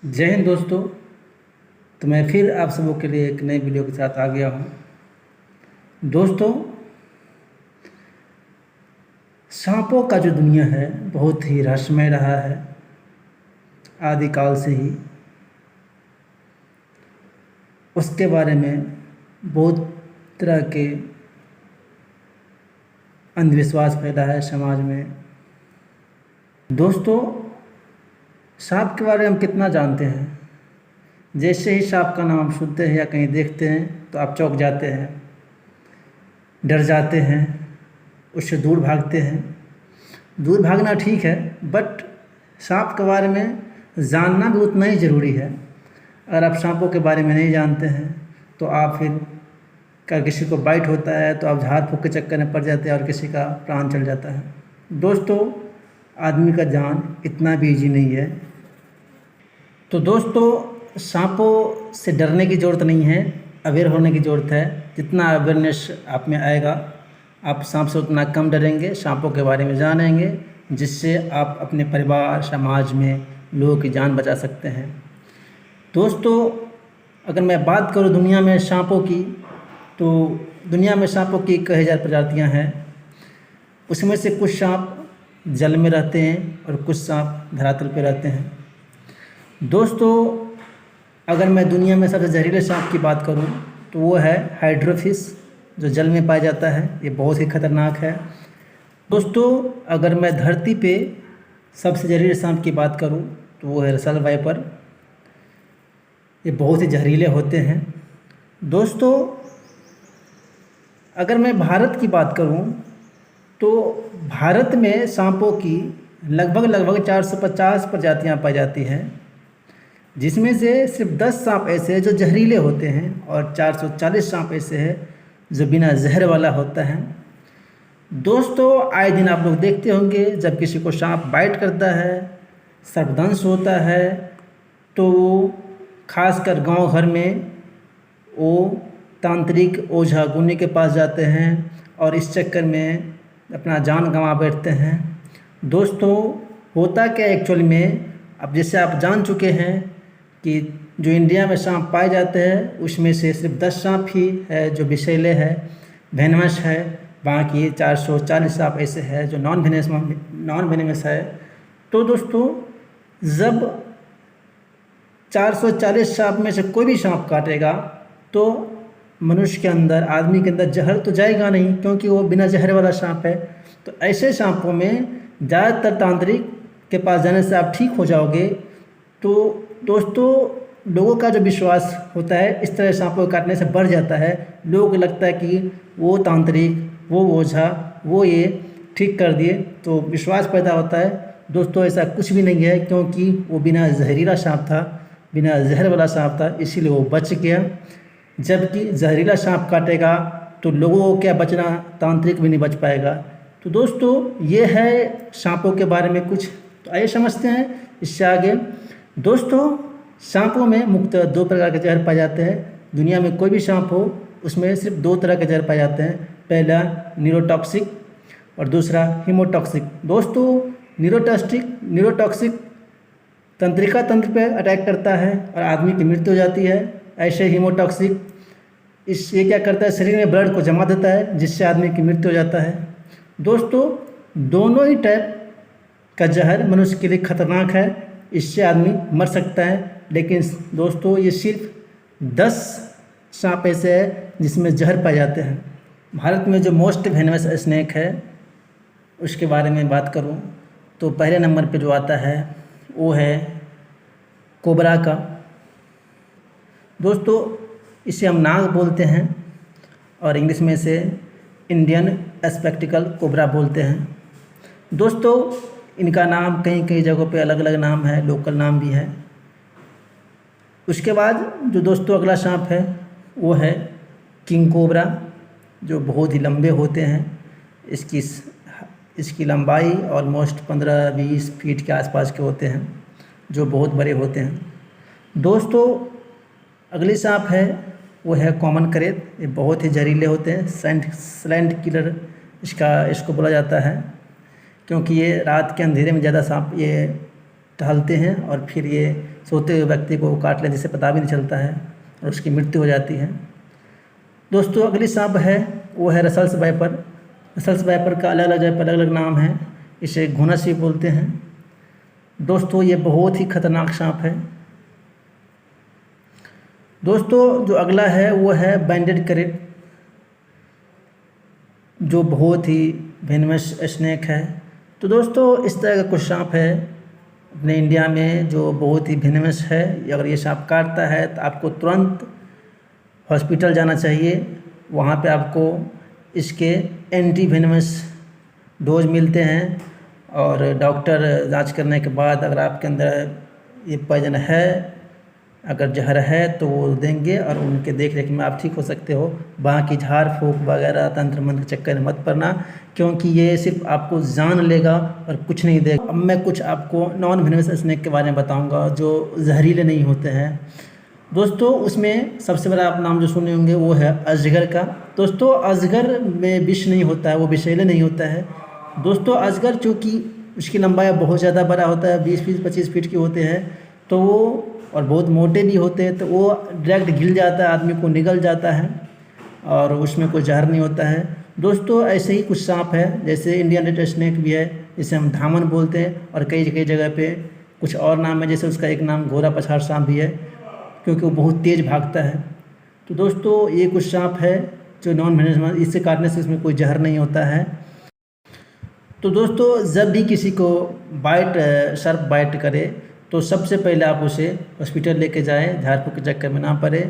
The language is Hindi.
जय हिंद दोस्तों। तो मैं फिर आप सबों के लिए एक नई वीडियो के साथ आ गया हूँ। दोस्तों, सांपों का जो दुनिया है बहुत ही रहस्यमय रहा है आदिकाल से ही। उसके बारे में बहुत तरह के अंधविश्वास फैला है समाज में। दोस्तों, सांप के बारे में हम कितना जानते हैं? जैसे ही सांप का नाम सुनते हैं या कहीं देखते हैं तो आप चौंक जाते हैं, डर जाते हैं, उससे दूर भागते हैं। दूर भागना ठीक है, बट सांप के बारे में जानना भी उतना ही ज़रूरी है। अगर आप सांपों के बारे में नहीं जानते हैं तो आप फिर अगर किसी को बाइट होता है तो आप झाड़ फूँक के चक्कर में पड़ जाते हैं और किसी का प्राण चल जाता है। दोस्तों, आदमी का जान इतना भी ईजी नहीं है। तो दोस्तों, सांपों से डरने की ज़रूरत नहीं है, अवेयर होने की ज़रूरत है। जितना अवेयरनेस आप में आएगा, आप सांप से उतना कम डरेंगे, सांपों के बारे में जानेंगे, जिससे आप अपने परिवार, समाज में लोगों की जान बचा सकते हैं। दोस्तों, अगर मैं बात करूं दुनिया में सांपों की, तो दुनिया में सांपों की कई हज़ार प्रजातियां हैं। उसमें से कुछ सांप जल में रहते हैं और कुछ सांप धरातल पर रहते हैं। दोस्तों, अगर मैं दुनिया में सबसे जहरीले सांप की बात करूं तो वो है हाइड्रोफिश, जो जल में पाया जाता है। ये बहुत ही खतरनाक है। दोस्तों, अगर मैं धरती पे सबसे जहरीले सांप की बात करूं तो वो है रसल वाइपर। ये बहुत ही जहरीले होते हैं। दोस्तों, अगर मैं भारत की बात करूं तो भारत में सांपों की लगभग 450 प्रजातियां पाई जाती हैं, जिसमें से सिर्फ 10 सांप ऐसे हैं जो जहरीले होते हैं और 440 सांप ऐसे हैं जो बिना जहर वाला होता है। दोस्तों, आए दिन आप लोग देखते होंगे जब किसी को सांप बाइट करता है, सर्पदंश होता है, तो खासकर गांव घर में वो तांत्रिक ओझा गुनी के पास जाते हैं और इस चक्कर में अपना जान गंवा बैठते हैं। दोस्तों, होता क्या एक्चुअल में, अब जैसे आप जान चुके हैं कि जो इंडिया में सांप पाए जाते हैं उसमें से सिर्फ 10 सांप ही है जो विषैले है, वेनमस है। बाकी 440 सांप ऐसे हैं जो नॉन वेनमस है। तो दोस्तों, जब 440 सांप में से कोई भी सांप काटेगा तो मनुष्य के अंदर, आदमी के अंदर जहर तो जाएगा नहीं, क्योंकि वो बिना जहर वाला सांप है। तो ऐसे सांपों में ज़्यादातर तांत्रिक के पास जाने से आप ठीक हो जाओगे। तो दोस्तों, लोगों का जो विश्वास होता है इस तरह सांपों को काटने से बढ़ जाता है। लोगों को लगता है कि वो तांत्रिक, वो ओझा, वो ये ठीक कर दिए, तो विश्वास पैदा होता है। दोस्तों, ऐसा कुछ भी नहीं है, क्योंकि वो बिना जहरीला सांप था, बिना जहर वाला सांप था, इसीलिए वो बच गया। जबकि जहरीला सांप काटेगा तो लोगों को क्या बचना, तांत्रिक भी नहीं बच पाएगा। तो दोस्तों, ये है सांपों के बारे में कुछ। तो आइए समझते हैं इससे आगे। दोस्तों, सांपों में मुख्यतः 2 प्रकार के जहर पाए जाते हैं। दुनिया में कोई भी सांप हो उसमें सिर्फ 2 तरह के जहर पाए जाते हैं। पहला न्यूरोटॉक्सिक और दूसरा हीमोटॉक्सिक। दोस्तों, न्यूरोटॉक्सिक तंत्रिका तंत्र पर अटैक करता है और आदमी की मृत्यु हो जाती है। ऐसे हीमोटॉक्सिक ये क्या करता है, शरीर में ब्लड को जमा देता है, जिससे आदमी की मृत्यु हो जाता है। दोस्तों, दोनों ही टाइप का जहर मनुष्य के लिए खतरनाक है, इससे आदमी मर सकता है। लेकिन दोस्तों, ये सिर्फ 10 सांप ऐसे हैं जिसमें जहर पाए जाते हैं। भारत में जो मोस्ट वेनमस स्नेक है उसके बारे में बात करूं तो पहले नंबर पे जो आता है वो है कोबरा का। दोस्तों, इसे हम नाग बोलते हैं और इंग्लिश में से इंडियन स्पेक्टिकल कोबरा बोलते हैं। दोस्तों, इनका नाम कई कई जगहों पे अलग अलग नाम है, लोकल नाम भी है। उसके बाद जो दोस्तों अगला सांप है वो है किंग कोबरा, जो बहुत ही लंबे होते हैं। इसकी लंबाई ऑलमोस्ट 15-20 फीट के आसपास के होते हैं, जो बहुत बड़े होते हैं। दोस्तों, अगली सांप है वो है कॉमन करेत। ये बहुत ही जहरीले होते हैं, साइलेंट किलर इसको बोला जाता है, क्योंकि ये रात के अंधेरे में ज़्यादा सांप ये टहलते हैं और फिर ये सोते हुए व्यक्ति को काट लेते, जिससे पता भी नहीं चलता है और उसकी मृत्यु हो जाती है। दोस्तों अगली सांप है वो है रसल्स वाइपर। रसल्स वाइपर का अलग अलग जगह पर अलग अलग नाम है, इसे घुना सीप बोलते हैं। दोस्तों ये बहुत ही खतरनाक सांप है। दोस्तों जो अगला है वो है बैंडेड करेट, जो बहुत ही वेनमस स्नेक है। तो दोस्तों इस तरह का कुछ सांप है अपने इंडिया में जो बहुत ही वेनमस है। अगर ये सांप काटता है तो आपको तुरंत हॉस्पिटल जाना चाहिए, वहाँ पे आपको इसके एंटी वेनमस डोज मिलते हैं और डॉक्टर जांच करने के बाद अगर आपके अंदर ये पॉइजन है, अगर जहर है तो वो देंगे और उनके देख रेख में आप ठीक हो सकते हो। बाकी झाड़ फूंक वगैरह तंत्र मंत्र के चक्कर में मत पड़ना, क्योंकि ये सिर्फ आपको जान लेगा और कुछ नहीं देगा। अब मैं कुछ आपको नॉन वेनमस स्नेक के बारे में बताऊंगा जो जहरीले नहीं होते हैं। दोस्तों उसमें सबसे बड़ा आप नाम जो सुने होंगे वो है अजगर का। दोस्तों अजगर में विष नहीं होता है, वो विषैले नहीं होता है। दोस्तों अजगर चूँकि उसकी लंबाई बहुत ज़्यादा बड़ा होता है, 20 फीट 25 फीट के होते हैं, तो वो और बहुत मोटे भी होते हैं, तो वो डायरेक्ट गिल जाता है, आदमी को निगल जाता है और उसमें कोई जहर नहीं होता है। दोस्तों ऐसे ही कुछ सांप है, जैसे इंडियन रेड स्नेक भी है, जिसे हम धामन बोलते हैं, और कई जगह पे कुछ और नाम है, जैसे उसका एक नाम घोड़ा पछाड़ सांप भी है, क्योंकि वो बहुत तेज़ भागता है। तो दोस्तों ये कुछ सांप है जो नॉन वेनमस, इससे काटने से इसमें कोई जहर नहीं होता है। तो दोस्तों जब भी किसी को सर्प बाइट करे तो सबसे पहले आप उसे हॉस्पिटल लेके जाएं, झाड़ फूंक के चक्कर में ना पड़े।